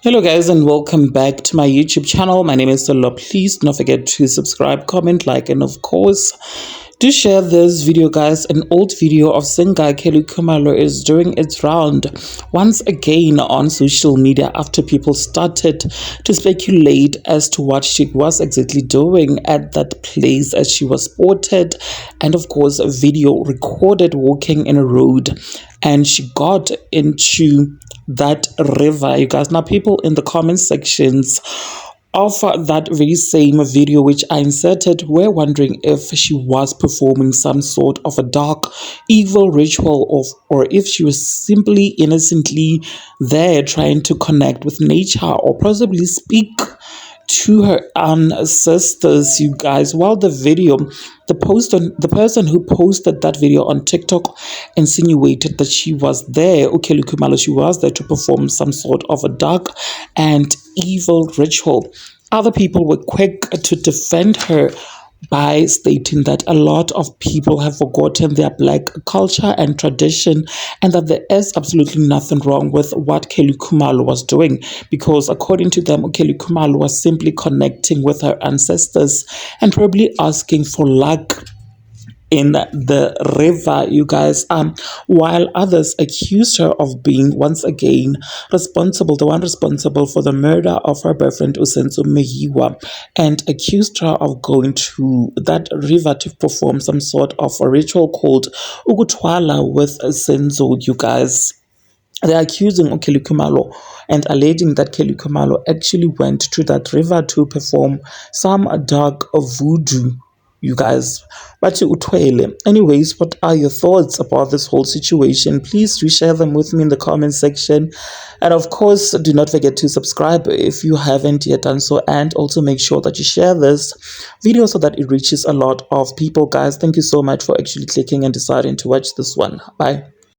Hello guys, and welcome back to my YouTube channel. My name is Solo. Please don't forget to subscribe, comment, like, and of course do share this video, guys. An old video of singer Khumalo is doing its round once again on social media after people started to speculate as to what she was exactly doing at that place, as she was spotted and of course a video recorded walking in a road, and she got into that river, you guys. Now people in the comment sections of that very same video which I inserted were wondering if she was performing some sort of a dark evil ritual, or if she was simply innocently there trying to connect with nature or possibly speak to her ancestors, you guys. While the video, the person who posted that video on TikTok insinuated that she was there, Khumalo, she was there to perform some sort of a dark and evil ritual. Other people were quick to defend her by stating that a lot of people have forgotten their Black culture and tradition, and that there is absolutely nothing wrong with what Khumalo was doing, because according to them, Khumalo was simply connecting with her ancestors and probably asking for luck in the river, you guys. While others accused her of being once again the one responsible for the murder of her boyfriend Senzo Meyiwa, and accused her of going to that river to perform some sort of a ritual called Ugutwala with Senzo, you guys. They're accusing Khumalo and alleging that Khumalo actually went to that river to perform some dark voodoo, you guys. But anyways, what are your thoughts about this whole situation? Please do share them with me in the comment section, and of course do not forget to subscribe if you haven't yet done so, and also make sure that you share this video so that it reaches a lot of people, guys. Thank you so much for actually clicking and deciding to watch this one. Bye.